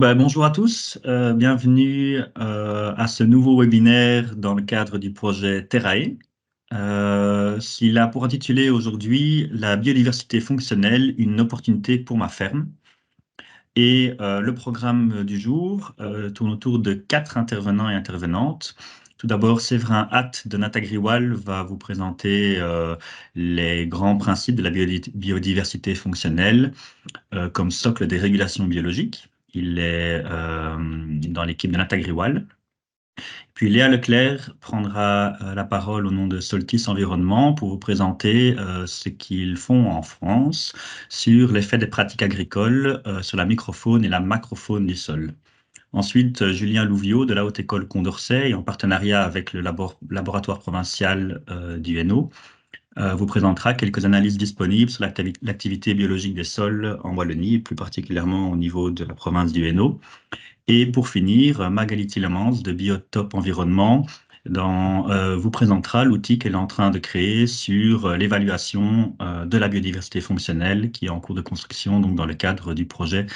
Bonjour à tous, bienvenue à ce nouveau webinaire dans le cadre du projet Terrae. Il a pour intitulé aujourd'hui La biodiversité fonctionnelle, une opportunité pour ma ferme. Et le programme du jour tourne autour de 4 intervenants et intervenantes. Tout d'abord, Séverin Hatt de Natagriwal va vous présenter les grands principes de la biodiversité fonctionnelle comme socle des régulations biologiques. Il est dans l'équipe de Natagriwal. Puis Léa Leclerc prendra la parole au nom de Soltis Environnement pour vous présenter ce qu'ils font en France sur l'effet des pratiques agricoles sur la microfaune et la macrofaune du sol. Ensuite, Julien Louviot de la Haute École Condorcet, en partenariat avec le laboratoire provincial du Hainaut, vous présentera quelques analyses disponibles sur l'activité biologique des sols en Wallonie, et plus particulièrement au niveau de la province du Hainaut. Et pour finir, Magali Tillemans de Biotope Environnement vous présentera l'outil qu'elle est en train de créer sur l'évaluation de la biodiversité fonctionnelle qui est en cours de construction donc dans le cadre du projet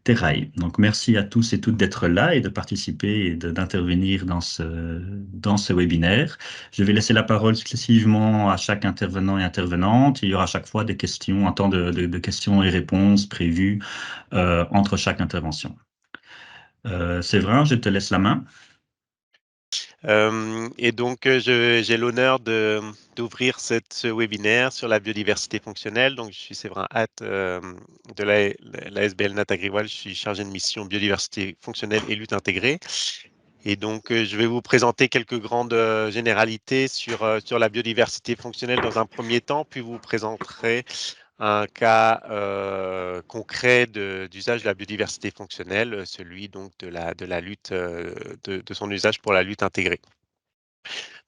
Terrae. Donc merci à tous et toutes d'être là et de participer et d'intervenir dans ce webinaire. Je vais laisser la parole successivement à chaque intervenant et intervenante. Il y aura à chaque fois des questions, un temps de questions et réponses prévues entre chaque intervention. Séverin, je te laisse la main. J'ai l'honneur d'ouvrir ce webinaire sur la biodiversité fonctionnelle. Donc, je suis Séverin Hatt de la SBL Natagriwal. Je suis chargé de mission biodiversité fonctionnelle et lutte intégrée. Et donc, je vais vous présenter quelques grandes généralités sur la biodiversité fonctionnelle dans un premier temps, puis vous présenterai un cas concret d'usage de la biodiversité fonctionnelle, celui donc de la lutte, de son usage pour la lutte intégrée.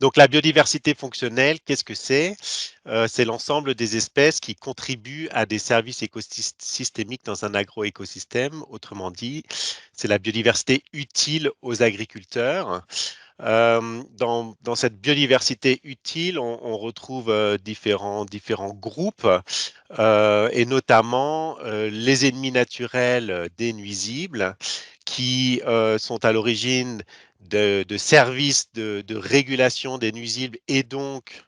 Donc la biodiversité fonctionnelle, qu'est-ce que c'est? C'est l'ensemble des espèces qui contribuent à des services écosystémiques dans un agroécosystème. Autrement dit, c'est la biodiversité utile aux agriculteurs. Dans cette biodiversité utile, on retrouve différents groupes et notamment les ennemis naturels des nuisibles qui sont à l'origine de services de régulation des nuisibles et donc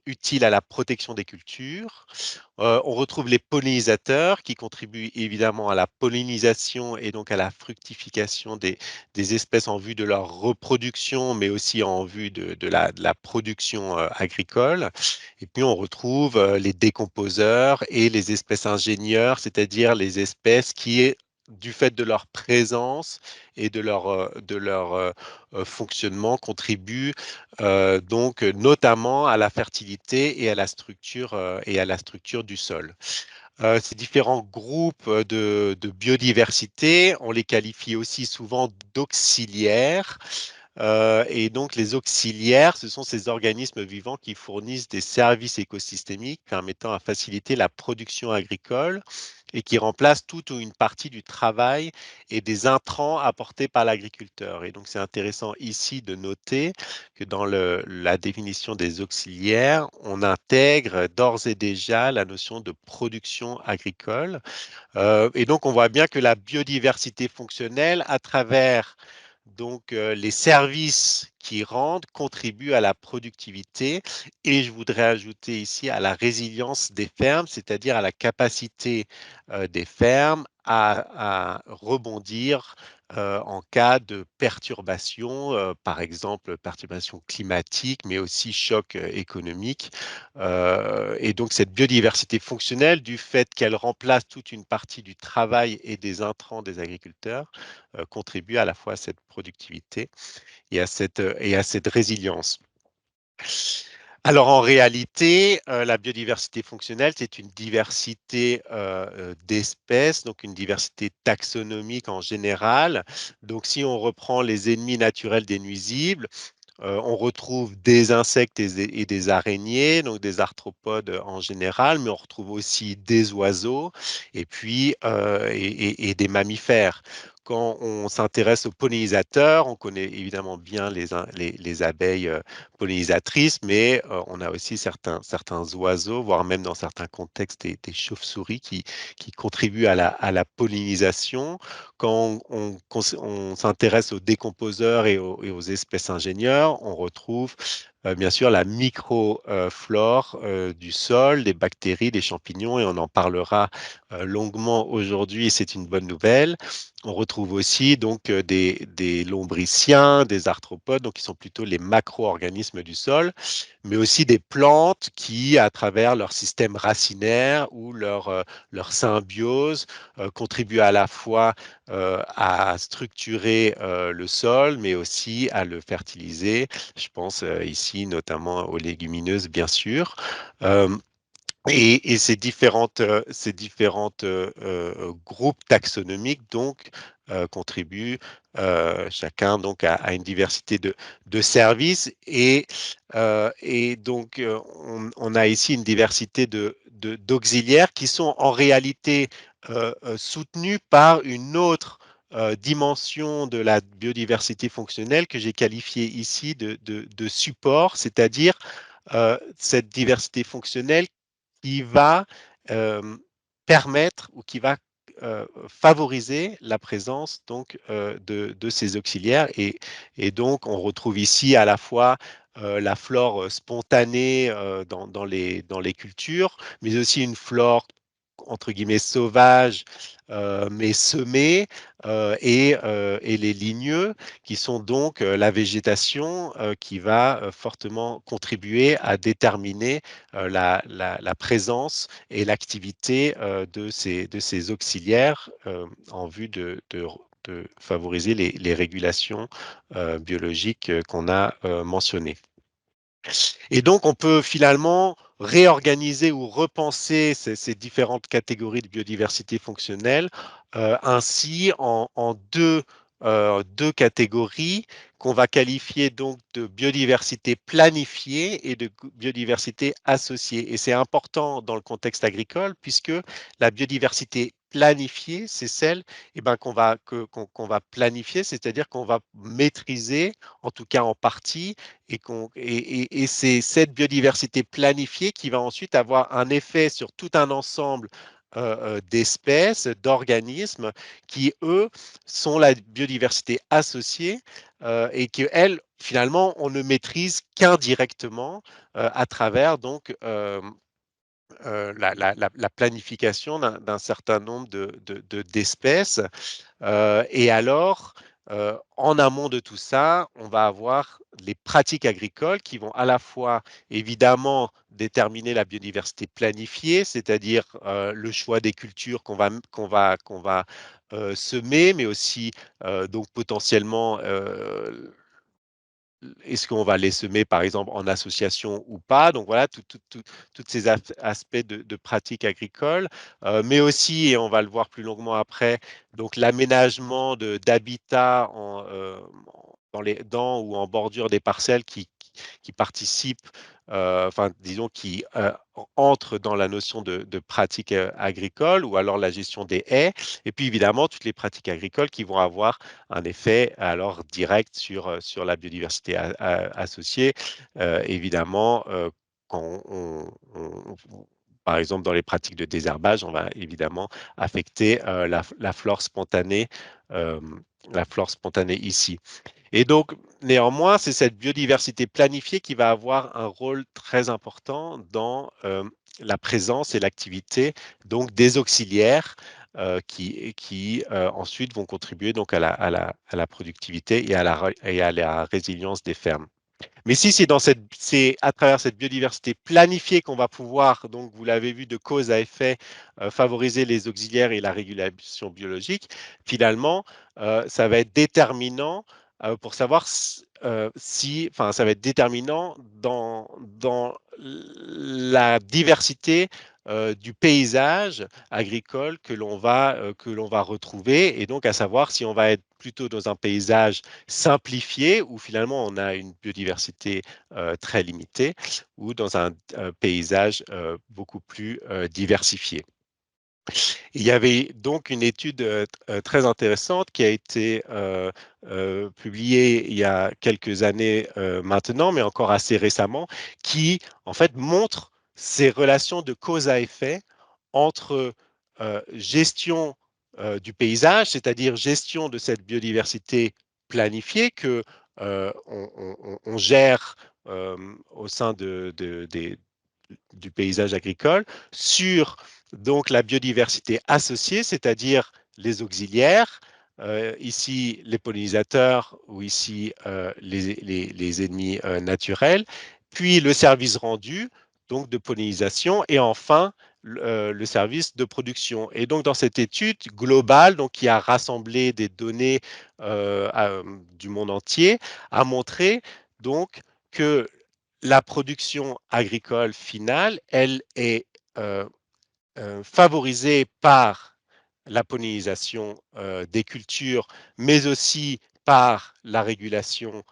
utiles à la protection des cultures. On retrouve les pollinisateurs qui contribuent évidemment à la pollinisation et donc à la fructification des espèces en vue de leur reproduction, mais aussi en vue de la production agricole. Et puis on retrouve les décomposeurs et les espèces ingénieurs, c'est-à-dire les espèces qui, du fait de leur présence et de leur fonctionnement, contribuent donc notamment à la fertilité et à la structure du sol. Ces différents groupes de biodiversité, on les qualifie aussi souvent d'auxiliaires. Et donc, les auxiliaires, ce sont ces organismes vivants qui fournissent des services écosystémiques permettant à faciliter la production agricole et qui remplacent toute ou une partie du travail et des intrants apportés par l'agriculteur. Et donc, c'est intéressant ici de noter que dans la définition des auxiliaires, on intègre d'ores et déjà la notion de production agricole. Et donc, on voit bien que la biodiversité fonctionnelle, à travers donc les services qui rendent contribuent à la productivité et je voudrais ajouter ici à la résilience des fermes, c'est-à-dire à la capacité des fermes à rebondir en cas de perturbation, par exemple perturbation climatique, mais aussi choc économique. Et donc cette biodiversité fonctionnelle, du fait qu'elle remplace toute une partie du travail et des intrants des agriculteurs, contribue à la fois à cette productivité et à cette résilience. Alors en réalité, la biodiversité fonctionnelle, c'est une diversité d'espèces, donc une diversité taxonomique en général. Donc si on reprend les ennemis naturels des nuisibles, on retrouve des insectes et des araignées, donc des arthropodes en général, mais on retrouve aussi des oiseaux et puis et des mammifères. Quand on s'intéresse aux pollinisateurs, on connaît évidemment bien les abeilles pollinisatrices, mais on a aussi certains oiseaux, voire même dans certains contextes des chauves-souris qui contribuent à la pollinisation. Quand on s'intéresse aux décomposeurs et aux espèces ingénieurs, on retrouve bien sûr la microflore du sol, des bactéries, des champignons, et on en parlera longuement aujourd'hui, et c'est une bonne nouvelle. On retrouve aussi donc des lombriciens, des arthropodes, donc qui sont plutôt les macro-organismes du sol, mais aussi des plantes qui, à travers leur système racinaire ou leur symbiose, contribuent à la fois à structurer le sol, mais aussi à le fertiliser. Je pense ici notamment aux légumineuses, bien sûr. Euh, et ces différentes groupes taxonomiques donc contribuent chacun donc à une diversité de services et donc on a ici une diversité d'auxiliaires qui sont en réalité soutenus par une autre dimension de la biodiversité fonctionnelle que j'ai qualifiée ici de support, c'est-à-dire cette diversité fonctionnelle qui va euh, permettre ou qui va favoriser la présence donc de ces auxiliaires et donc on retrouve ici à la fois la flore spontanée dans les cultures, mais aussi une flore entre guillemets sauvage, mais semée, et les ligneux, qui sont donc la végétation qui va fortement contribuer à déterminer la présence et l'activité de ces auxiliaires en vue de favoriser les régulations biologiques qu'on a mentionnées. Et donc, on peut finalement réorganiser ou repenser ces différentes catégories de biodiversité fonctionnelle ainsi en deux catégories qu'on va qualifier donc de biodiversité planifiée et de biodiversité associée. Et c'est important dans le contexte agricole puisque la biodiversité planifiée, c'est celle qu'on va planifier, c'est-à-dire qu'on va maîtriser, en tout cas en partie, et c'est cette biodiversité planifiée qui va ensuite avoir un effet sur tout un ensemble d'espèces, d'organismes qui, eux, sont la biodiversité associée et que, elles, finalement, on ne maîtrise qu'indirectement à travers donc la planification d'un certain nombre d'espèces. Et alors, en amont de tout ça, on va avoir les pratiques agricoles qui vont à la fois évidemment déterminer la biodiversité planifiée, c'est-à-dire le choix des cultures qu'on va semer, mais aussi donc potentiellement est-ce qu'on va les semer, par exemple, en association ou pas? Donc voilà, tous ces aspects de pratiques agricoles, mais aussi, et on va le voir plus longuement après, donc l'aménagement d'habitats dans ou en bordure des parcelles qui participent, enfin, disons, qui entrent dans la notion de pratique agricole, ou alors la gestion des haies, et puis évidemment toutes les pratiques agricoles qui vont avoir un effet alors direct sur la biodiversité associée. Évidemment, quand par exemple, dans les pratiques de désherbage, on va évidemment affecter euh, la flore spontanée ici. Et donc, néanmoins, c'est cette biodiversité planifiée qui va avoir un rôle très important dans la présence et l'activité donc des auxiliaires qui ensuite vont contribuer donc à la productivité et à la résilience des fermes. Mais si c'est à travers cette biodiversité planifiée qu'on va pouvoir, donc vous l'avez vu, de cause à effet, favoriser les auxiliaires et la régulation biologique, finalement, ça va être déterminant pour savoir enfin, ça va être déterminant dans la diversité du paysage agricole que l'on va retrouver, et donc à savoir si on va être plutôt dans un paysage simplifié, où finalement on a une biodiversité très limitée, ou dans un paysage beaucoup plus diversifié. Il y avait donc une étude très intéressante qui a été publiée il y a quelques années maintenant, mais encore assez récemment, qui en fait montre ces relations de cause à effet entre gestion du paysage, c'est-à-dire gestion de cette biodiversité planifiée que on gère au sein du paysage agricole, sur donc la biodiversité associée, c'est-à-dire les auxiliaires, ici les pollinisateurs ou ici les ennemis naturels, puis le service rendu, donc de pollinisation, et enfin le service de production. Et donc dans cette étude globale, donc qui a rassemblé des données du monde entier, a montré donc que la production agricole finale, elle est favorisée par la pollinisation des cultures, mais aussi par la régulation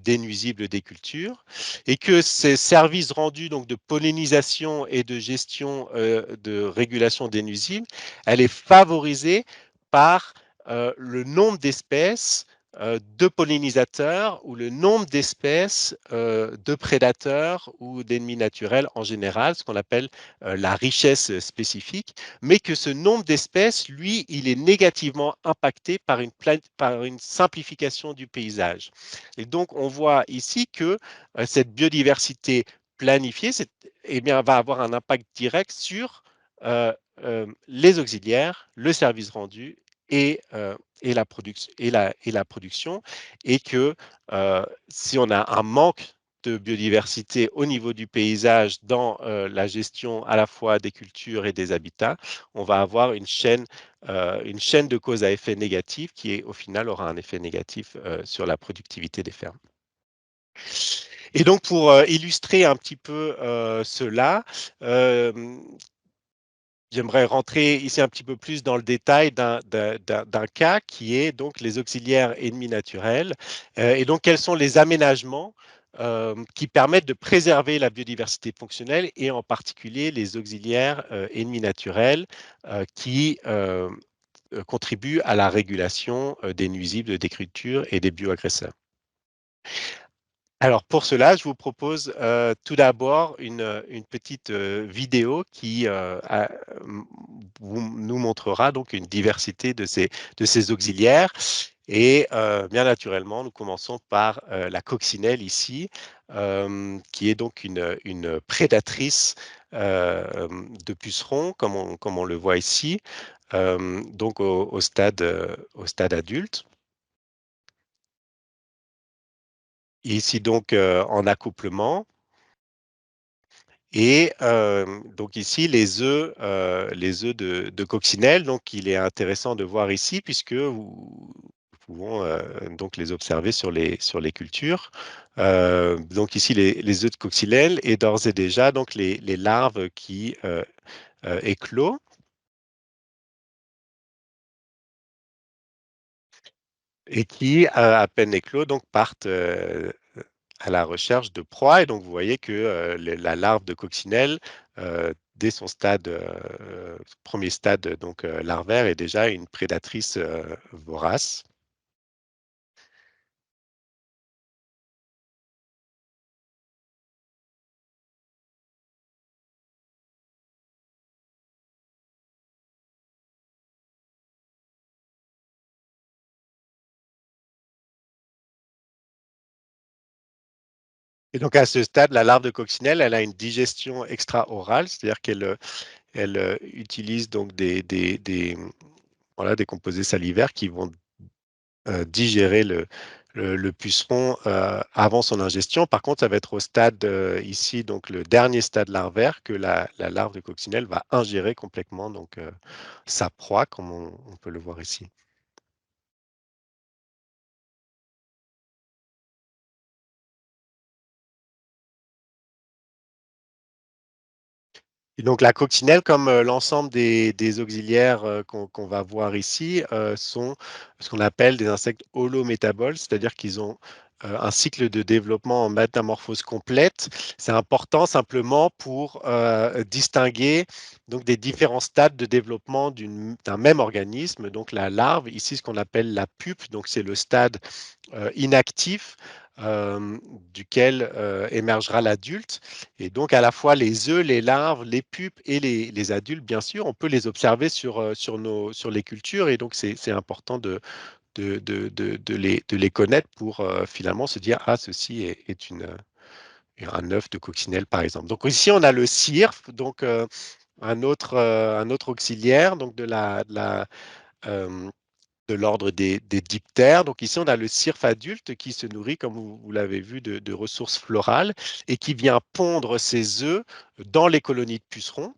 des nuisibles des cultures, et que ces services rendus donc de pollinisation et de gestion de régulation des nuisibles, elle est favorisée par le nombre d'espèces de pollinisateurs ou le nombre d'espèces de prédateurs ou d'ennemis naturels en général, ce qu'on appelle la richesse spécifique, mais que ce nombre d'espèces, lui, il est négativement impacté par une simplification du paysage. Et donc, on voit ici que cette biodiversité planifiée eh bien, va avoir un impact direct sur les auxiliaires, le service rendu et, et la production, et que si on a un manque de biodiversité au niveau du paysage dans la gestion à la fois des cultures et des habitats, on va avoir une chaîne de cause à effet négatif qui au final aura un effet négatif sur la productivité des fermes. Et donc pour illustrer un petit peu cela, euh, j'aimerais rentrer ici un petit peu plus dans le détail d'un cas qui est donc les auxiliaires ennemis naturels. Et donc, quels sont les aménagements qui permettent de préserver la biodiversité fonctionnelle et en particulier les auxiliaires ennemis naturels qui contribuent à la régulation des nuisibles des cultures et des bioagresseurs. Alors pour cela, je vous propose tout d'abord une petite vidéo qui nous montrera donc une diversité de ces auxiliaires. Et bien naturellement, nous commençons par la coccinelle ici, qui est donc une prédatrice de pucerons, comme on le voit ici, donc au stade adulte. Ici donc en accouplement. Et donc ici, les œufs de coccinelle, donc il est intéressant de voir ici puisque nous pouvons donc les observer sur les cultures. Donc ici, les œufs de coccinelle et d'ores et déjà donc les larves qui éclosent et qui, à peine éclos, donc partent à la recherche de proies. Et donc, vous voyez que la larve de coccinelle, dès son premier stade donc larvaire, est déjà une prédatrice vorace. Et donc, à ce stade, la larve de coccinelle, elle a une digestion extra-orale, c'est-à-dire qu'elle utilise donc voilà, des composés salivaires qui vont digérer le puceron avant son ingestion. Par contre, ça va être au stade ici, donc le dernier stade larvaire, que la larve de coccinelle va ingérer complètement donc, sa proie, comme on peut le voir ici. Et donc la coccinelle, comme l'ensemble des auxiliaires qu'on va voir ici, sont ce qu'on appelle des insectes holométaboles, c'est-à-dire qu'ils ont un cycle de développement en métamorphose complète. C'est important simplement pour distinguer donc des différents stades de développement d'un même organisme. Donc la larve, ici ce qu'on appelle la pupe, donc c'est le stade inactif duquel émergera l'adulte. Et donc à la fois les œufs, les larves, les pupes et les adultes, bien sûr, on peut les observer sur les cultures. Et donc c'est important de les connaître pour finalement se dire, ah, ceci est un œuf de coccinelle, par exemple. Donc ici, on a le cirque, donc un autre auxiliaire donc euh, de l'ordre des diptères. Donc ici, on a le cirque adulte qui se nourrit, comme vous l'avez vu, de ressources florales et qui vient pondre ses œufs dans les colonies de pucerons.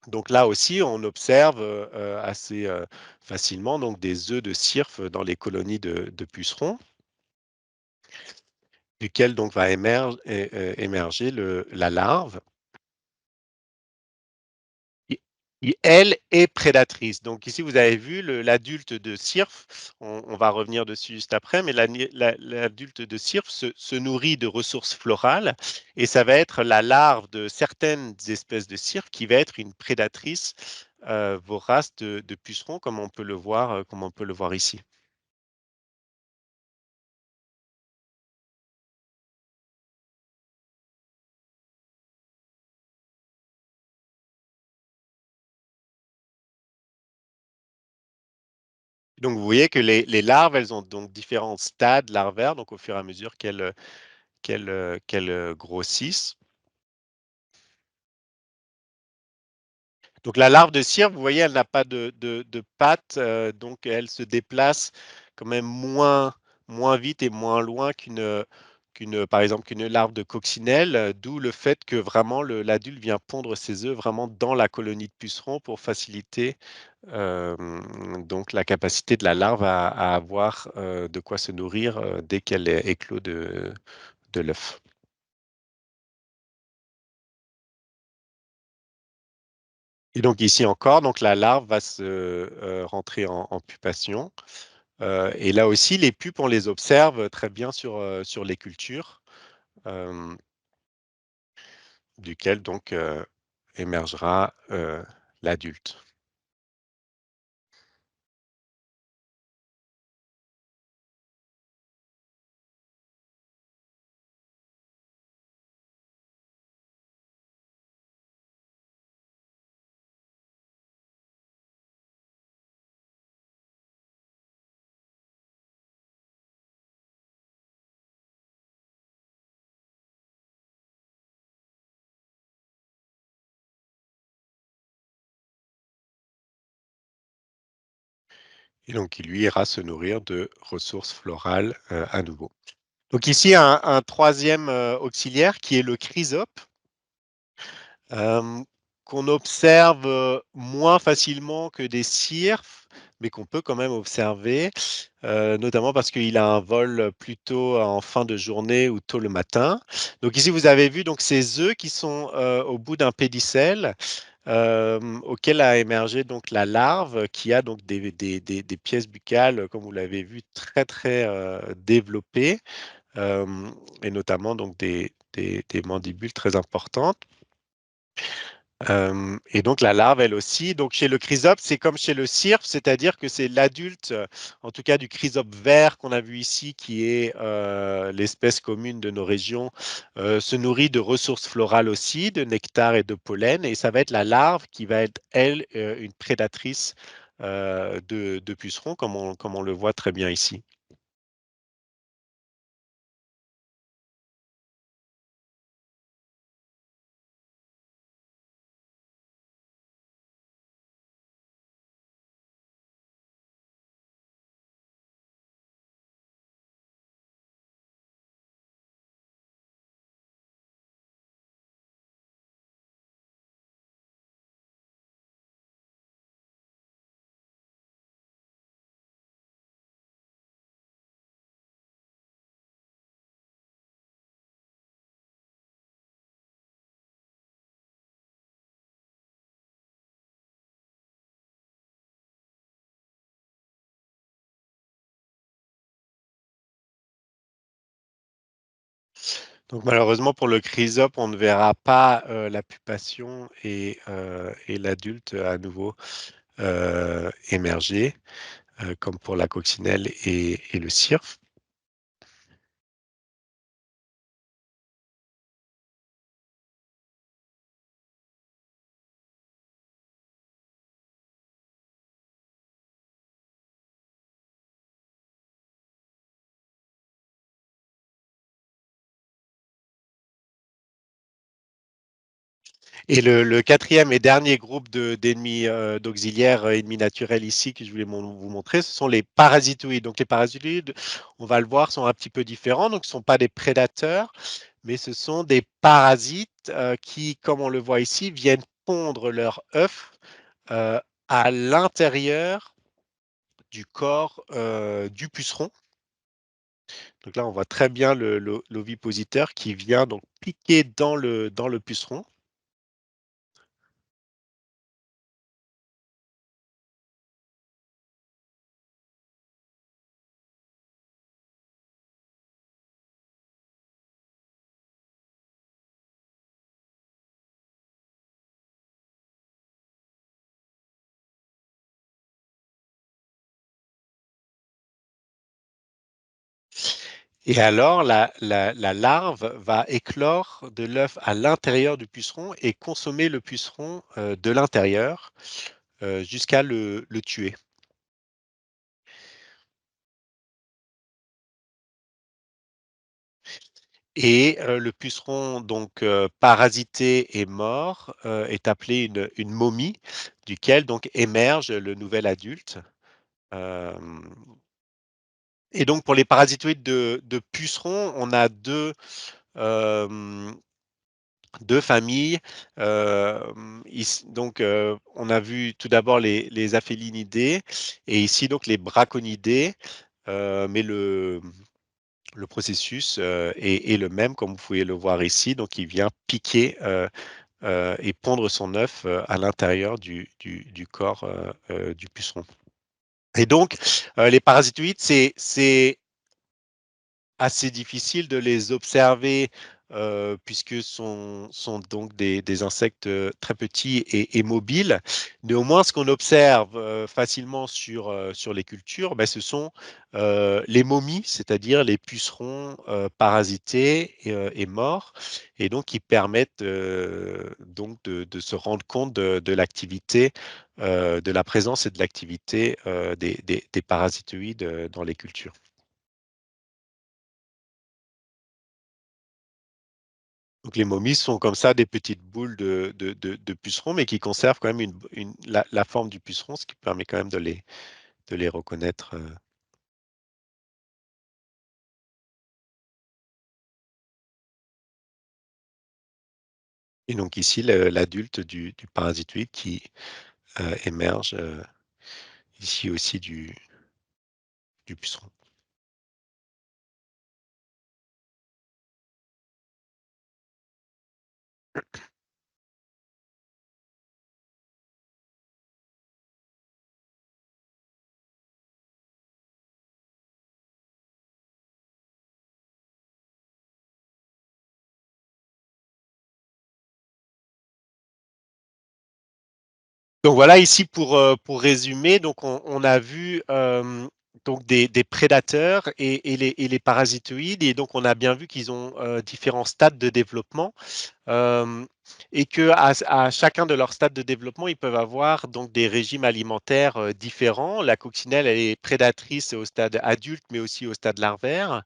Donc là aussi, on observe assez facilement donc, des œufs de cirque dans les colonies de pucerons, duquel donc va émerger la larve. Elle est prédatrice. Donc ici, vous avez vu l'adulte de cirque, on va revenir dessus juste après, mais l'adulte de cirque se nourrit de ressources florales et ça va être la larve de certaines espèces de cirque qui va être une prédatrice vorace de pucerons, comme on peut le voir ici. Donc vous voyez que les larves, elles ont donc différents stades larvaires, donc au fur et à mesure qu'elles grossissent. Donc la larve de cire, vous voyez, elle n'a pas de pattes, donc elle se déplace quand même moins vite et moins loin par exemple, qu'une larve de coccinelle, d'où le fait que vraiment l'adulte vient pondre ses œufs vraiment dans la colonie de pucerons pour faciliter euh, donc la capacité de la larve à avoir de quoi se nourrir dès qu'elle est éclos de l'œuf. Et donc ici encore, donc la larve va se rentrer en pupation. Et là aussi, les pupes, on les observe très bien sur les cultures, euh, duquel donc émergera l'adulte. Et donc, il lui ira se nourrir de ressources florales à nouveau. Donc ici, un troisième auxiliaire qui est le chrysope. euh, qu'on observe moins facilement que des cirques, mais qu'on peut quand même observer, notamment parce qu'il a un vol plutôt en fin de journée ou tôt le matin. Donc ici, vous avez vu donc ces œufs qui sont au bout d'un pédicelle. Auquel a émergé donc la larve qui a donc des pièces buccales, comme vous l'avez vu, très développées, euh, et notamment donc des mandibules très importantes. Et donc la larve, elle aussi. Donc chez le chrysope, c'est comme chez le cirque, c'est-à-dire que c'est l'adulte, en tout cas du chrysope vert qu'on a vu ici, qui est l'espèce commune de nos régions, se nourrit de ressources florales aussi, de nectar et de pollen. Et ça va être la larve qui va être, elle, une prédatrice de pucerons, comme on le voit très bien ici. Donc malheureusement pour le chrysope, on ne verra pas la pupation et l'adulte à nouveau émerger, comme pour la coccinelle et le cirque. Et le quatrième et dernier groupe d'ennemis d'auxiliaires ennemis naturels ici que je voulais vous montrer, ce sont les parasitoïdes. Donc les parasitoïdes, on va le voir, sont un petit peu différents. Donc ce ne sont pas des prédateurs, mais ce sont des parasites qui, comme on le voit ici, viennent pondre leurs œufs euh, à l'intérieur du corps du puceron. Donc là, on voit très bien l'ovipositeur qui vient donc piquer dans le puceron. Et alors, la larve va éclore de l'œuf à l'intérieur du puceron et consommer le puceron de l'intérieur jusqu'à le tuer. Et le puceron, donc parasité et mort, est appelé une momie, duquel donc émerge le nouvel adulte. Euh, et donc pour les parasitoïdes de pucerons, on a euh, deux familles. Donc, on a vu tout d'abord les aphélinidés et ici donc les braconidés, mais le processus est le même, comme vous pouvez le voir ici. Donc, il vient piquer et pondre son œuf à l'intérieur du corps du puceron. Et donc, les parasitoïdes, c'est assez difficile de les observer puisque sont donc des insectes très petits et mobiles. Néanmoins, ce qu'on observe facilement sur les cultures, ben, ce sont les momies, c'est-à-dire les pucerons parasités et morts, et donc qui permettent donc de se rendre compte de l'activité, de la présence et de l'activité des parasitoïdes dans les cultures. Donc les momies sont comme ça des petites boules de pucerons, mais qui conservent quand même la forme du puceron, ce qui permet quand même de les reconnaître. Et donc ici, l'adulte du parasitoïde qui émerge ici aussi du puceron. Donc voilà, ici pour résumer, donc on a vu donc des prédateurs et les parasitoïdes, et donc on a bien vu qu'ils ont différents stades de développement. Et que à chacun de leurs stades de développement, ils peuvent avoir donc des régimes alimentaires différents. La coccinelle, elle est prédatrice au stade adulte, mais aussi au stade larvaire.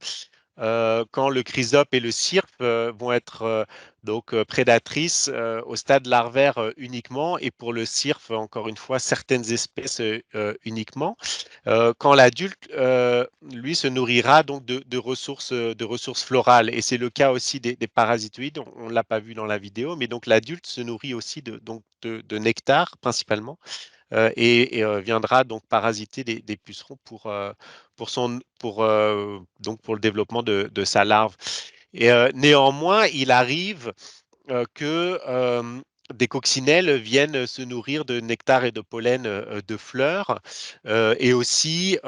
Quand le chrysope et le cirque vont être donc prédatrices au stade larvaire uniquement, et pour le cirque, encore une fois, certaines espèces uniquement. Quand l'adulte, lui, se nourrira donc de ressources florales, et c'est le cas aussi des parasitoïdes. On ne l'a pas vu dans la vidéo, mais donc l'adulte se nourrit aussi de nectar principalement, viendra donc parasiter des pucerons donc pour le développement de sa larve. Et néanmoins, il arrive que des coccinelles viennent se nourrir de nectar et de pollen de fleurs, et aussi,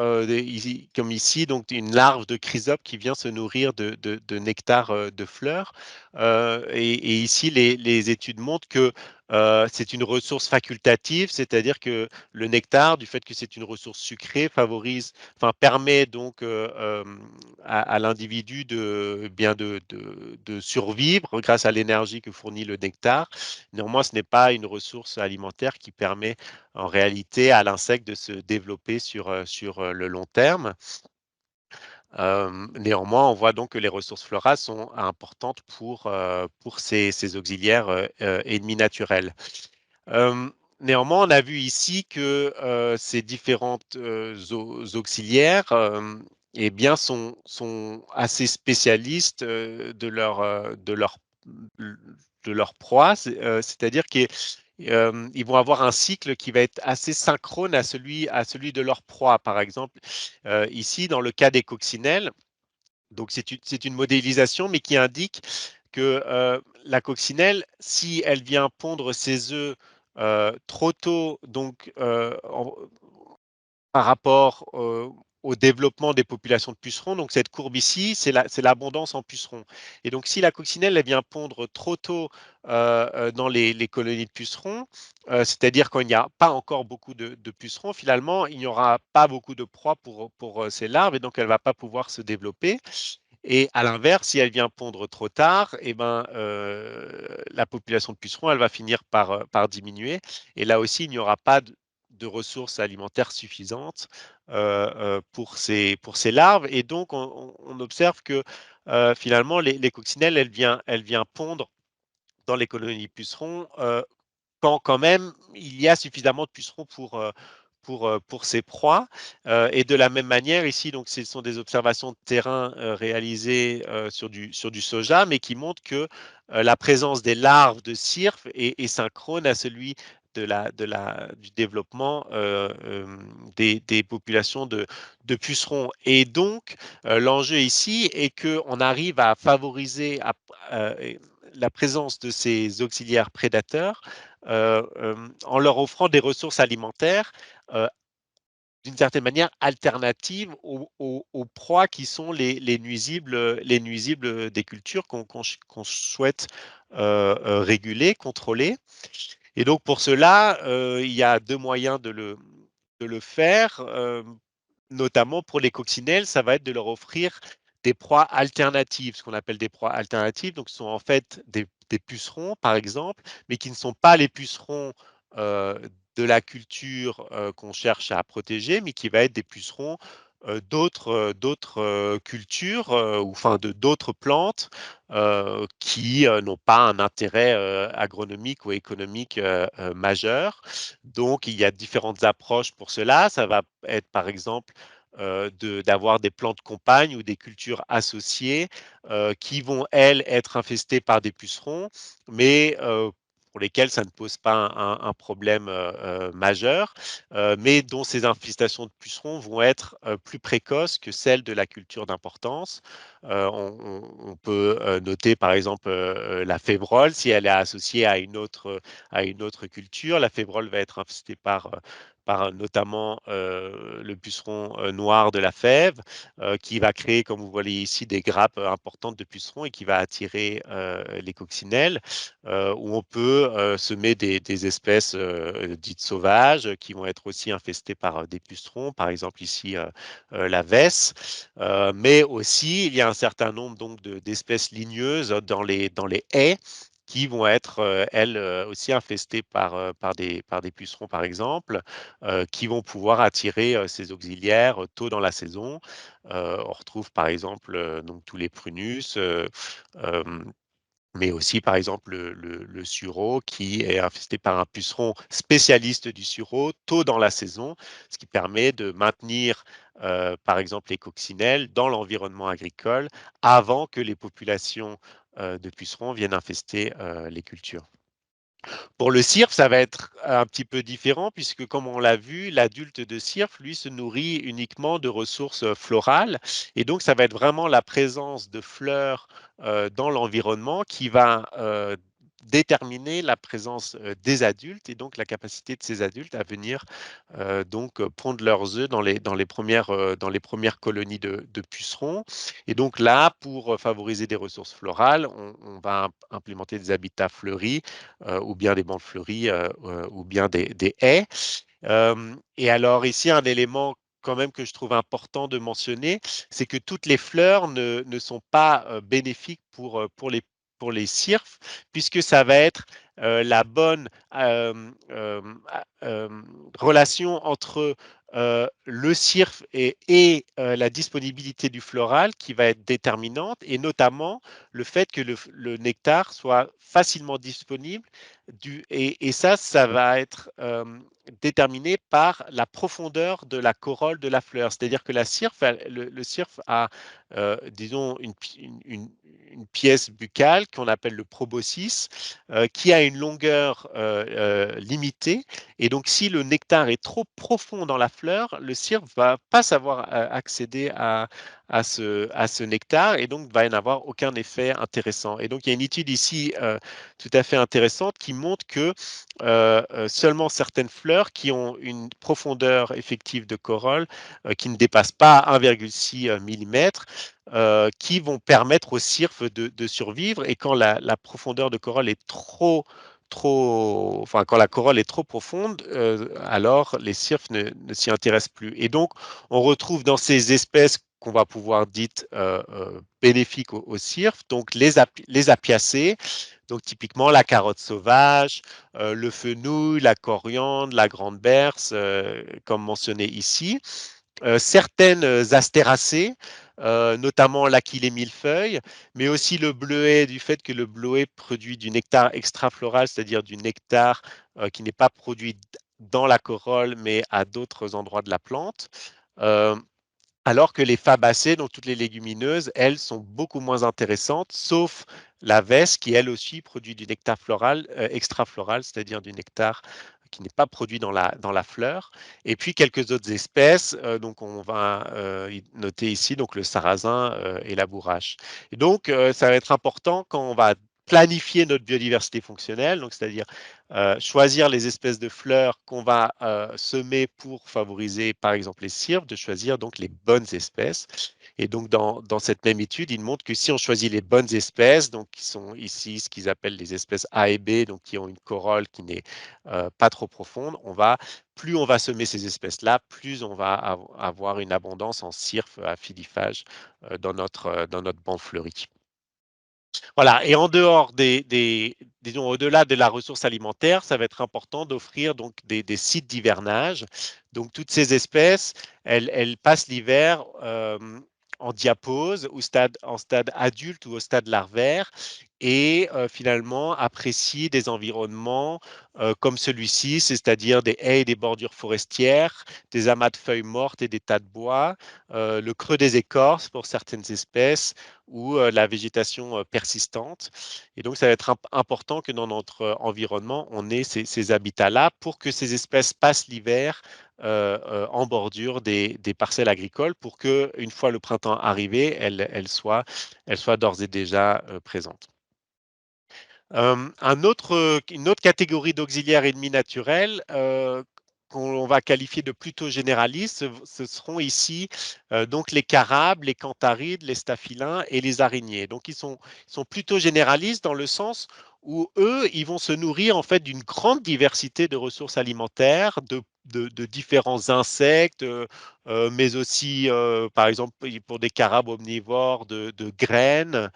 comme ici, donc une larve de chrysope qui vient se nourrir de nectar de fleurs. Et ici, les études montrent que c'est une ressource facultative, c'est-à-dire que le nectar, du fait que c'est une ressource sucrée, permet donc à l'individu de survivre grâce à l'énergie que fournit le nectar. Néanmoins, ce n'est pas une ressource alimentaire qui permet en réalité à l'insecte de se développer sur le long terme. Néanmoins, on voit donc que les ressources florales sont importantes pour ces auxiliaires ennemis naturels. Euh, Néanmoins, on a vu ici que ces différentes auxiliaires eh bien, sont assez spécialistes de leur proie, c'est-à-dire qu'ils vont avoir un cycle qui va être assez synchrone à celui de leur proie. Par exemple, ici, dans le cas des coccinelles, donc c'est une modélisation, mais qui indique que la coccinelle, si elle vient pondre ses œufs trop tôt, donc par rapport au développement des populations de pucerons. Donc cette courbe ici, c'est l'abondance en pucerons. Et donc si la coccinelle elle vient pondre trop tôt dans les colonies de pucerons, c'est-à-dire qu'il n'y a pas encore beaucoup de pucerons, finalement, il n'y aura pas beaucoup de proies pour ces larves et donc elle ne va pas pouvoir se développer. Et à l'inverse, si elle vient pondre trop tard, eh ben, la population de pucerons, elle va finir par diminuer. Et là aussi, il n'y aura pas de ressources alimentaires suffisantes pour ces larves. Et donc, on observe que finalement, les coccinelles, elles viennent pondre dans les colonies de pucerons quand même il y a suffisamment de pucerons pour ces proies. Et de la même manière, ici, donc, ce sont des observations de terrain réalisées sur du soja, mais qui montrent que la présence des larves de cirque est synchrone à celui du développement des populations de pucerons. Et donc, l'enjeu ici est qu'on arrive à favoriser la présence de ces auxiliaires prédateurs en leur offrant des ressources alimentaires euh, d'une certaine manière alternatives aux proies qui sont les nuisibles des cultures qu'on souhaite réguler, contrôler. Et donc pour cela, il y a deux moyens de le faire. Notamment pour les coccinelles, ça va être de leur offrir des proies alternatives, ce qu'on appelle des proies alternatives. Donc, ce sont en fait des pucerons, par exemple, mais qui ne sont pas les pucerons euh, de la culture qu'on cherche à protéger, mais qui va être des pucerons d'autres cultures ou enfin de d'autres plantes qui n'ont pas un intérêt agronomique ou économique majeur. Donc, il y a différentes approches pour cela. Ça va être, par exemple, d'avoir des plantes compagnes ou des cultures associées qui vont, elles, être infestées par des pucerons, mais pour lesquelles ça ne pose pas un problème majeur, mais dont ces infestations de pucerons vont être plus précoces que celles de la culture d'importance. On peut noter par exemple la févrole, si elle est associée à une autre culture, la févrole va être infestée par notamment le puceron noir de la fève, qui va créer, comme vous voyez ici, des grappes importantes de pucerons et qui va attirer les coccinelles, où on peut semer des espèces dites sauvages qui vont être aussi infestées par des pucerons, par exemple ici la vesse, mais aussi il y a un certain nombre donc d'espèces ligneuses dans les haies qui vont être, elles aussi infestées par des pucerons, par exemple, qui vont pouvoir attirer ces auxiliaires tôt dans la saison. On retrouve par exemple donc tous les prunus, euh, mais aussi par exemple le sureau qui est infesté par un puceron spécialiste du sureau tôt dans la saison, ce qui permet de maintenir par exemple les coccinelles dans l'environnement agricole avant que les populations de pucerons viennent infester les cultures. Pour le cirque, ça va être un petit peu différent puisque, comme on l'a vu, l'adulte de cirque, lui, se nourrit uniquement de ressources florales. Et donc, ça va être vraiment la présence de fleurs dans l'environnement qui va déterminer la présence des adultes et donc la capacité de ces adultes à venir donc pondre leurs œufs dans les premières colonies de pucerons. Et donc là, pour favoriser des ressources florales, on va implémenter des habitats fleuris ou bien des bandes fleuries ou bien des haies. Et alors ici, un élément quand même que je trouve important de mentionner, c'est que toutes les fleurs ne sont pas bénéfiques pour les cirques, puisque ça va être la bonne relation entre le cirque et la disponibilité du floral qui va être déterminante, et notamment le fait que le nectar soit facilement disponible. Et ça va être déterminé par la profondeur de la corolle de la fleur. C'est-à-dire que le cirque a, disons, une pièce buccale qu'on appelle le proboscis, qui a une longueur limitée. Et donc, si le nectar est trop profond dans la fleur, le cirque va pas savoir accéder à ce nectar et donc va n'avoir aucun effet intéressant. Et donc, il y a une étude ici tout à fait intéressante qui montre que seulement certaines fleurs qui ont une profondeur effective de corolle qui ne dépasse pas 1,6 mm, qui vont permettre aux cirques de survivre. Et quand la profondeur de corolle est enfin, quand la corolle est trop profonde, alors les cirques ne s'y intéressent plus. Et donc, on retrouve dans ces espèces qu'on va pouvoir dites bénéfiques aux cirques, donc les apiacées, donc typiquement la carotte sauvage, le fenouil, la coriandre, la grande berce, comme mentionné ici. Certaines astéracées, notamment l'aquilée millefeuille, mais aussi le bleuet, du fait que le bleuet produit du nectar extrafloral, c'est-à-dire du nectar qui n'est pas produit dans la corolle, mais à d'autres endroits de la plante. Euh, alors que les fabacées, donc toutes les légumineuses, elles sont beaucoup moins intéressantes, sauf la vesse qui, elle aussi, produit du nectar floral, extrafloral, c'est-à-dire du nectar qui n'est pas produit dans la fleur. Et puis quelques autres espèces, donc on va noter ici donc le sarrasin et la bourrache. Et donc, ça va être important quand on va planifier notre biodiversité fonctionnelle, donc c'est-à-dire choisir les espèces de fleurs qu'on va semer pour favoriser, par exemple, les cirques, de choisir donc les bonnes espèces. Et donc, dans cette même étude, il montre que si on choisit les bonnes espèces, donc qui sont ici ce qu'ils appellent les espèces A et B, donc qui ont une corolle qui n'est pas trop profonde, plus on va semer ces espèces-là, plus on va avoir une abondance en cirques à filifage dans notre bande fleurie. Voilà, et en dehors disons, au-delà de la ressource alimentaire, ça va être important d'offrir donc des sites d'hivernage. Donc, toutes ces espèces, elles passent l'hiver en diapause, en stade adulte ou au stade larvaire, et finalement apprécient des environnements comme celui-ci, c'est-à-dire des haies et des bordures forestières, des amas de feuilles mortes et des tas de bois, le creux des écorces pour certaines espèces, ou la végétation persistante. Et donc, ça va être important que dans notre environnement, on ait ces habitats-là pour que ces espèces passent l'hiver en bordure des parcelles agricoles pour que, une fois le printemps arrivé, elles soient d'ores et déjà présentes. Une autre catégorie d'auxiliaires ennemis naturels qu'on va qualifier de plutôt généralistes, ce seront ici donc les carabes, les cantharides, les staphylins et les araignées. Donc ils sont plutôt généralistes dans le sens où eux, ils vont se nourrir en fait d'une grande diversité de ressources alimentaires, de différents insectes, mais aussi, par exemple, pour des carabes omnivores, de graines.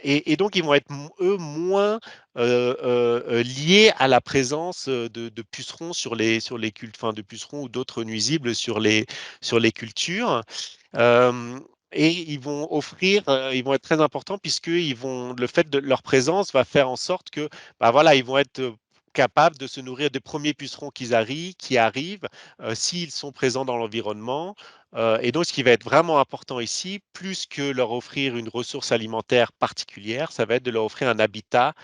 Et donc, ils vont être, eux, moins liés à la présence de pucerons sur les cultes, enfin, de pucerons ou d'autres nuisibles sur les cultures. Euh, et ils vont offrir, ils vont être très importants puisque le fait de leur présence va faire en sorte que, bah voilà, ils vont être capables de se nourrir des premiers pucerons qui arrivent, s'ils sont présents dans l'environnement, Et donc, ce qui va être vraiment important ici, plus que leur offrir une ressource alimentaire particulière, ça va être de leur offrir un habitat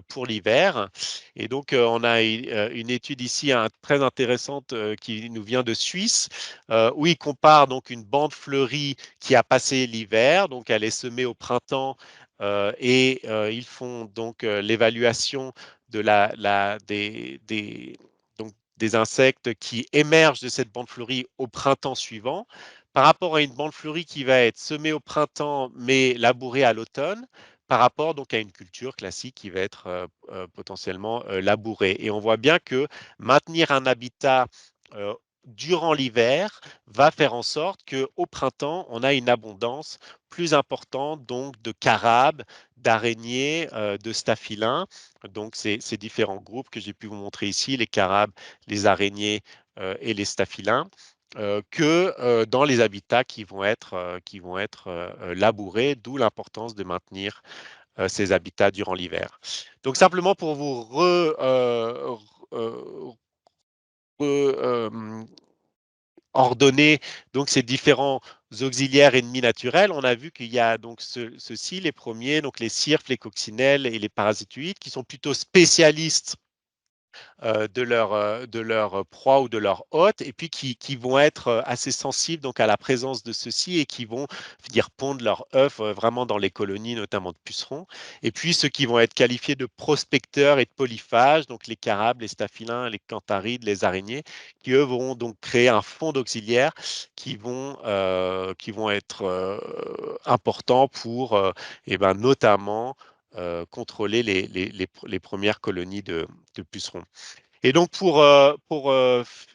pour l'hiver. Et donc, on a une étude ici très intéressante qui nous vient de Suisse, où ils comparent donc une bande fleurie qui a passé l'hiver, donc elle est semée au printemps, et ils font donc l'évaluation de donc, des insectes qui émergent de cette bande fleurie au printemps suivant, par rapport à une bande fleurie qui va être semée au printemps mais labourée à l'automne, par rapport donc à une culture classique qui va être potentiellement labourée. Et on voit bien que maintenir un habitat durant l'hiver va faire en sorte qu'au printemps, on a une abondance plus importante donc de carabes, d'araignées, de staphylins. Donc ces différents groupes que j'ai pu vous montrer ici, les carabes, les araignées et les staphylins, que dans les habitats qui vont être labourés, d'où l'importance de maintenir ces habitats durant l'hiver. Donc simplement pour vous ordonner donc ces différents auxiliaires ennemis naturels, on a vu qu'il y a donc ceux-ci, les premiers, donc les cirques, les coccinelles et les parasitoïdes, qui sont plutôt spécialistes de leur proie ou de leur hôte, et puis qui vont être assez sensibles donc à la présence de ceux-ci et qui vont venir pondre leurs œufs vraiment dans les colonies, notamment de pucerons. Et puis ceux qui vont être qualifiés de prospecteurs et de polyphages, donc les carabes, les staphylins, les cantharides, les araignées, qui eux vont donc créer un fond d'auxiliaires qui vont être importants pour et ben, notamment contrôler les premières colonies de pucerons. Et donc, pour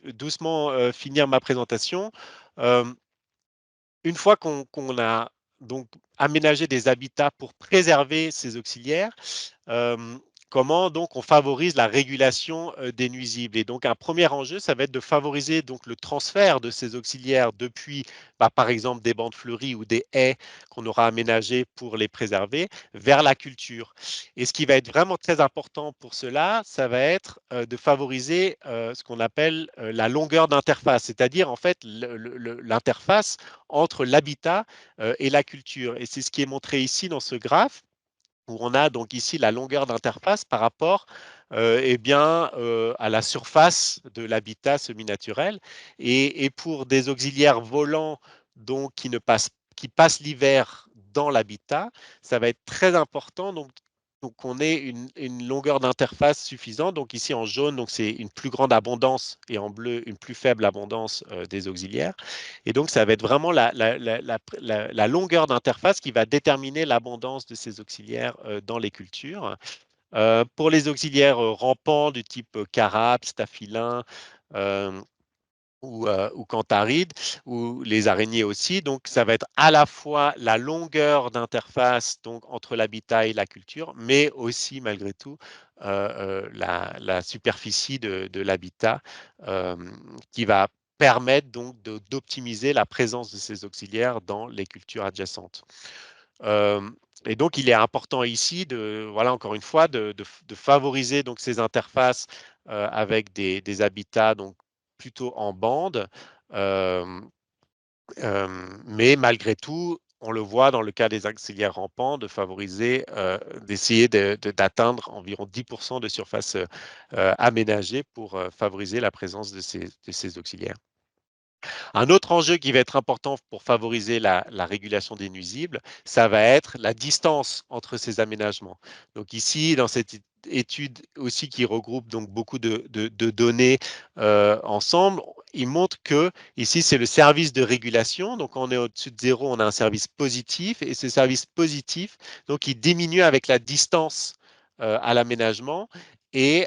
doucement finir ma présentation, euh, une fois qu'on a donc aménagé des habitats pour préserver ces auxiliaires, euh, comment donc on favorise la régulation des nuisibles. Et donc un premier enjeu, ça va être de favoriser donc le transfert de ces auxiliaires depuis, par exemple, des bandes fleuries ou des haies qu'on aura aménagées pour les préserver vers la culture. Et ce qui va être vraiment très important pour cela, ça va être de favoriser ce qu'on appelle la longueur d'interface, c'est-à-dire en fait l'interface entre l'habitat et la culture. Et c'est ce qui est montré ici dans ce graphe, où on a donc ici la longueur d'interface par rapport eh bien, à la surface de l'habitat semi-naturel. Et pour des auxiliaires volants donc, qui passent l'hiver dans l'habitat, ça va être très important donc on ait une longueur d'interface suffisante. Donc ici en jaune, donc c'est une plus grande abondance et en bleu, une plus faible abondance des auxiliaires. Et donc ça va être vraiment la longueur d'interface qui va déterminer l'abondance de ces auxiliaires dans les cultures. Pour les auxiliaires rampants du type carabe, staphylin, euh, ou cantharides, ou les araignées aussi. Donc, ça va être à la fois la longueur d'interface donc entre l'habitat et la culture, mais aussi, malgré tout, la superficie de l'habitat euh, qui va permettre donc d'optimiser la présence de ces auxiliaires dans les cultures adjacentes. Euh, et donc, il est important ici, voilà, encore une fois, de favoriser donc ces interfaces avec des habitats donc plutôt en bande, euh, mais malgré tout, on le voit dans le cas des auxiliaires rampants, de favoriser, d'essayer d'atteindre environ 10% de surface aménagée pour favoriser la présence de ces auxiliaires. Un autre enjeu qui va être important pour favoriser la régulation des nuisibles, ça va être la distance entre ces aménagements. Donc ici, dans cette étude aussi qui regroupe donc beaucoup de données ensemble, il montre que ici c'est le service de régulation. Donc on est au-dessus de zéro, on a un service positif et ce service positif, donc il diminue avec la distance à l'aménagement et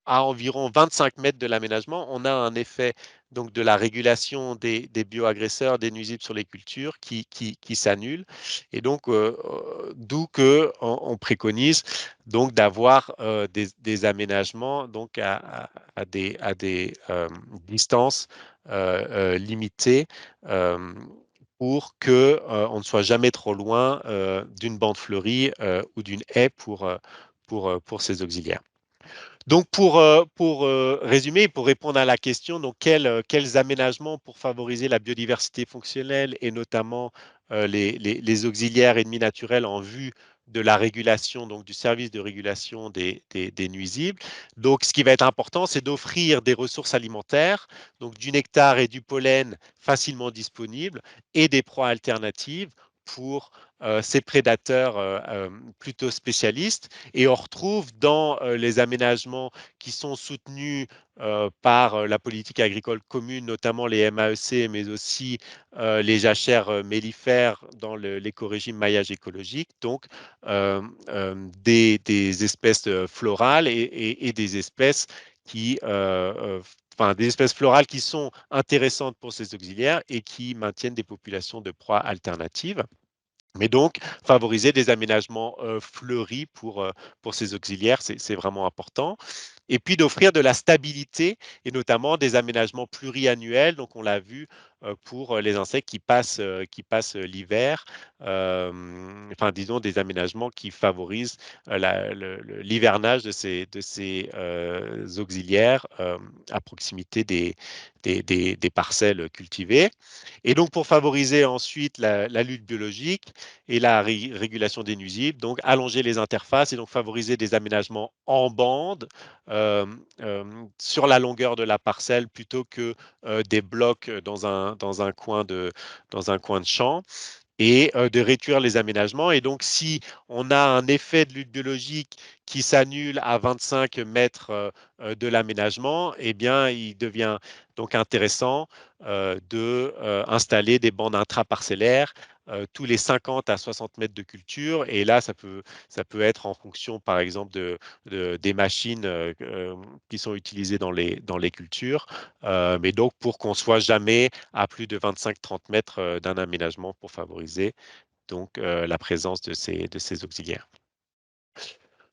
à environ 25 mètres de l'aménagement, on a un effet donc de la régulation des bioagresseurs, des nuisibles sur les cultures qui s'annule. Et donc, d'où que on préconise donc d'avoir des aménagements donc à des distances limitées pour que on ne soit jamais trop loin d'une bande fleurie ou d'une haie pour ces auxiliaires. Donc, pour résumer, pour répondre à la question, donc quels aménagements pour favoriser la biodiversité fonctionnelle et notamment les auxiliaires ennemis naturels en vue de la régulation, donc du service de régulation des nuisibles. Donc, ce qui va être important, c'est d'offrir des ressources alimentaires, donc du nectar et du pollen facilement disponibles et des proies alternatives pour ces prédateurs plutôt spécialistes. Et on retrouve dans les aménagements qui sont soutenus par la politique agricole commune, notamment les MAEC, mais aussi les jachères mellifères dans l'écorégime maillage écologique, donc des espèces florales et des espèces qui enfin, des espèces florales qui sont intéressantes pour ces auxiliaires et qui maintiennent des populations de proies alternatives. Mais donc, favoriser des aménagements fleuris pour ces auxiliaires, c'est vraiment important. Et puis d'offrir de la stabilité et notamment des aménagements pluriannuels. Donc, on l'a vu pour les insectes qui passent l'hiver. Enfin, disons, des aménagements qui favorisent l'hivernage de ces auxiliaires à proximité des parcelles cultivées. Et donc, pour favoriser ensuite la lutte biologique et la régulation des nuisibles, donc allonger les interfaces et donc favoriser des aménagements en bande sur la longueur de la parcelle plutôt que des blocs dans un coin de champ et de réduire les aménagements. Et donc, si on a un effet de lutte biologique qui s'annule à 25 mètres de l'aménagement, eh bien, il devient donc intéressant d'installer des bandes intraparcellaires tous les 50 à 60 mètres de culture. Et là, ça peut être en fonction, par exemple, des machines qui sont utilisées dans les cultures. Mais donc, pour qu'on soit jamais à plus de 25-30 mètres d'un aménagement pour favoriser donc la présence de ces auxiliaires.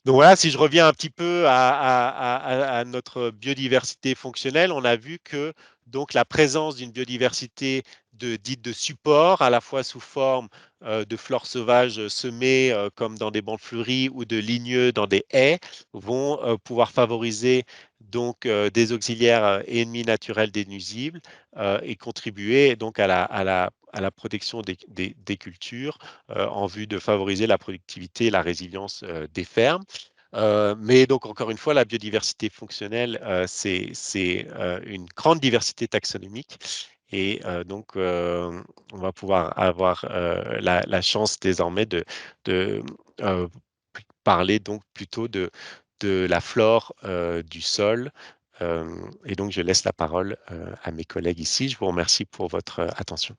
Donc voilà, si je reviens un petit peu à notre biodiversité fonctionnelle, on a vu que donc la présence d'une biodiversité dite de support, à la fois sous forme de flore sauvage semée comme dans des bandes fleuries ou de ligneux dans des haies, vont pouvoir favoriser donc des auxiliaires ennemis naturels des nuisibles et contribuer donc à la protection des cultures en vue de favoriser la productivité et la résilience des fermes. Mais donc, encore une fois, la biodiversité fonctionnelle, c'est une grande diversité taxonomique. Et donc, on va pouvoir avoir la chance désormais de euh, parler donc plutôt de la flore du sol. Et donc, je laisse la parole à mes collègues ici. Je vous remercie pour votre attention.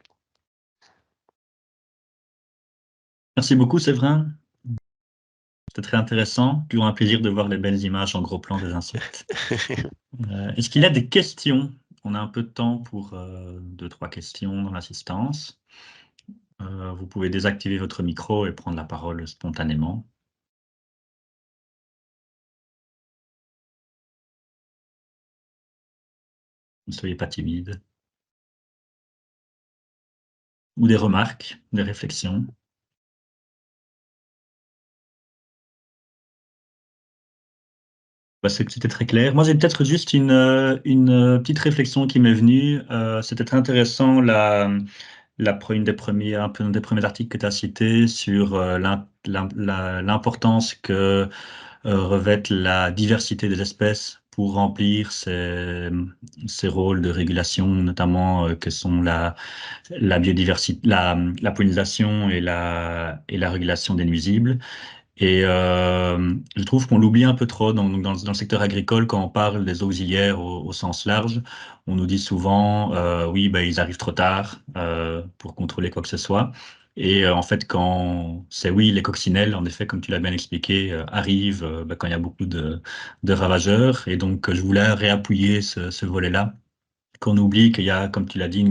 Merci beaucoup, Séverin. C'était très intéressant. Toujours un plaisir de voir les belles images en gros plan des insectes. Est-ce qu'il y a des questions? On a un peu de temps pour deux, trois questions dans l'assistance. Vous pouvez désactiver votre micro et prendre la parole spontanément. Ne soyez pas timide. Ou des remarques, des réflexions. Bah, c'était très clair. Moi, j'ai peut-être juste une petite réflexion qui m'est venue. C'était très intéressant une des premiers, un peu un des premiers articles que tu as cité sur l'importance que revêt la diversité des espèces pour remplir ces rôles de régulation, notamment que sont la biodiversité, la pollinisation et la régulation des nuisibles. Et je trouve qu'on l'oublie un peu trop dans le secteur agricole quand on parle des auxiliaires au sens large. On nous dit souvent, oui, ben, ils arrivent trop tard pour contrôler quoi que ce soit. Et en fait, quand c'est oui, les coccinelles, en effet, comme tu l'as bien expliqué, arrivent ben, quand il y a beaucoup de ravageurs. Et donc, je voulais réappuyer ce volet-là, qu'on oublie qu'il y a, comme tu l'as dit,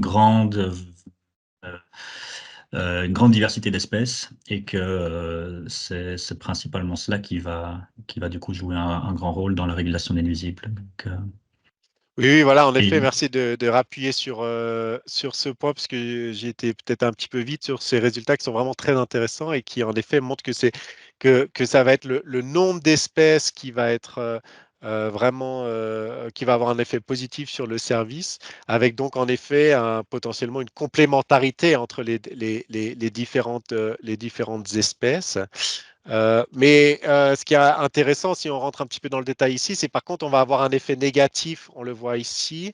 euh, une grande diversité d'espèces et que c'est principalement cela qui va du coup jouer un grand rôle dans la régulation des nuisibles. Donc, Oui, oui, voilà, en effet, et merci de rappuyer sur ce point, parce que j'ai été peut-être un petit peu vite sur ces résultats qui sont vraiment très intéressants et qui, en effet, montrent que ça va être le nombre d'espèces qui va être vraiment qui va avoir un effet positif sur le service, avec donc en effet potentiellement une complémentarité entre les différentes espèces. Mais ce qui est intéressant, si on rentre un petit peu dans le détail ici, c'est par contre, on va avoir un effet négatif, on le voit ici.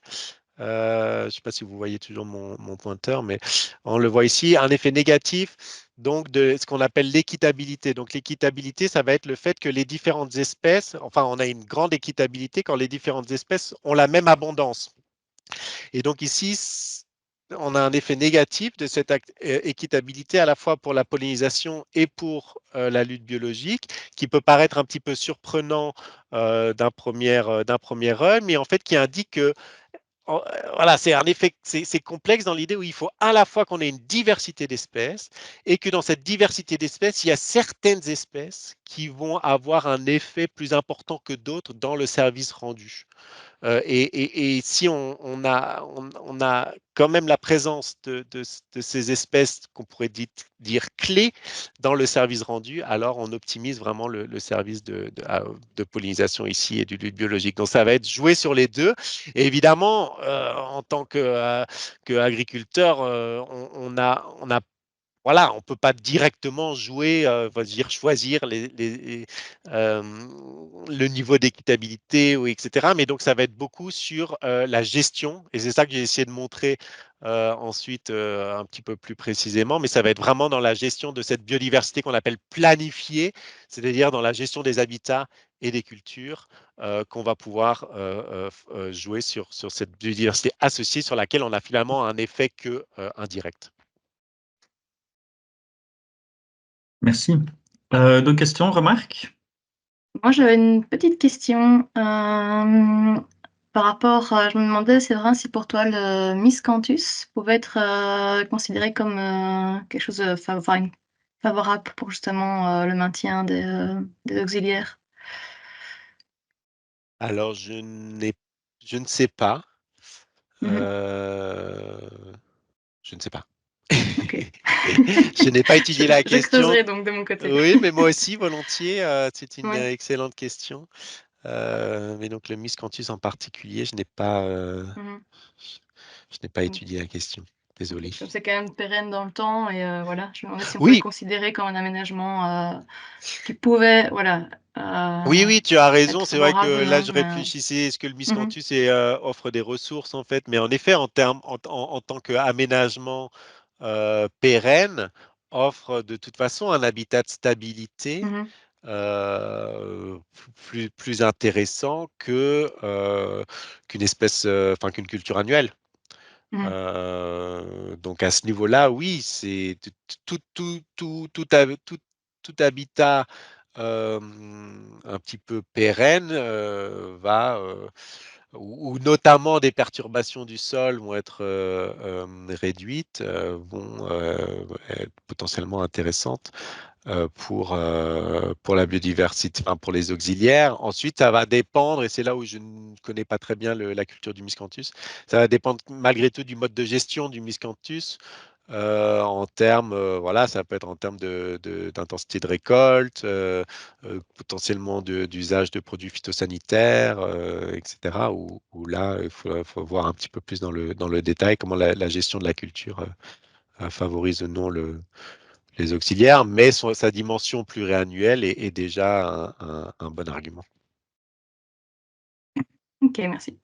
Je ne sais pas si vous voyez toujours mon pointeur, mais on le voit ici, un effet négatif donc de ce qu'on appelle l'équitabilité. Donc l'équitabilité, ça va être le fait que les différentes espèces, enfin on a une grande équitabilité quand les différentes espèces ont la même abondance. Et donc ici, on a un effet négatif de cette équitabilité à la fois pour la pollinisation et pour la lutte biologique, qui peut paraître un petit peu surprenant d'un premier œil, mais en fait qui indique que voilà, c'est un effet, c'est complexe dans l'idée où il faut à la fois qu'on ait une diversité d'espèces et que dans cette diversité d'espèces, il y a certaines espèces qui vont avoir un effet plus important que d'autres dans le service rendu. Et si on a quand même la présence de ces espèces qu'on pourrait dire clés dans le service rendu, alors on optimise vraiment le service de pollinisation ici et du lutte biologique. Donc ça va être joué sur les deux. Et évidemment, en tant qu'agriculteur, on a voilà, on ne peut pas directement jouer, dire, choisir le niveau d'équitabilité, ou etc. Mais donc, ça va être beaucoup sur la gestion. Et c'est ça que j'ai essayé de montrer ensuite un petit peu plus précisément. Mais ça va être vraiment dans la gestion de cette biodiversité qu'on appelle planifiée, c'est-à-dire dans la gestion des habitats et des cultures qu'on va pouvoir jouer sur cette biodiversité associée sur laquelle on a finalement un effet que indirect. Merci. D'autres questions, remarques? Moi, j'avais une petite question par rapport, je me demandais, c'est vrai, si pour toi le miscanthus pouvait être considéré comme quelque chose de favorable pour justement le maintien des auxiliaires. Alors, je ne sais pas. Mhm. Euh, je ne sais pas. Ok. Je n'ai pas étudié la Je question. creuserai donc de mon côté. Oui, mais moi aussi, volontiers. C'est une Ouais. excellente question. Mais donc, le miscanthus en particulier, Mhm. je n'ai pas Mm. étudié la question. Désolé. Comme c'est quand même pérenne dans le temps et voilà, je me demandais si on pouvait le Oui, considérer comme un aménagement qui pouvait, voilà, oui, oui, tu as raison. être C'est vrai que favorable ou là, non. je réfléchissais, est-ce que le Mhm. miscanthus offre des ressources, en fait? Mais en effet, en tant qu'aménagement pérenne, offre de toute façon un habitat de stabilité Mhm. plus intéressant qu'une espèce, enfin qu'une culture annuelle. Mhm. Donc à ce niveau-là, oui, c'est tout habitat un petit peu pérenne ou notamment des perturbations du sol vont être réduites, vont être potentiellement intéressantes pour la biodiversité, enfin pour les auxiliaires. Ensuite, ça va dépendre, et c'est là où je ne connais pas très bien la culture du miscanthus, ça va dépendre malgré tout du mode de gestion du miscanthus. En termes, voilà, ça peut être en termes d'intensité de récolte, potentiellement d'usage de produits phytosanitaires, etc. Où là, faut voir un petit peu plus dans le détail comment la gestion de la culture favorise ou non les auxiliaires, mais sa dimension pluriannuelle est déjà un bon argument. Ok, merci.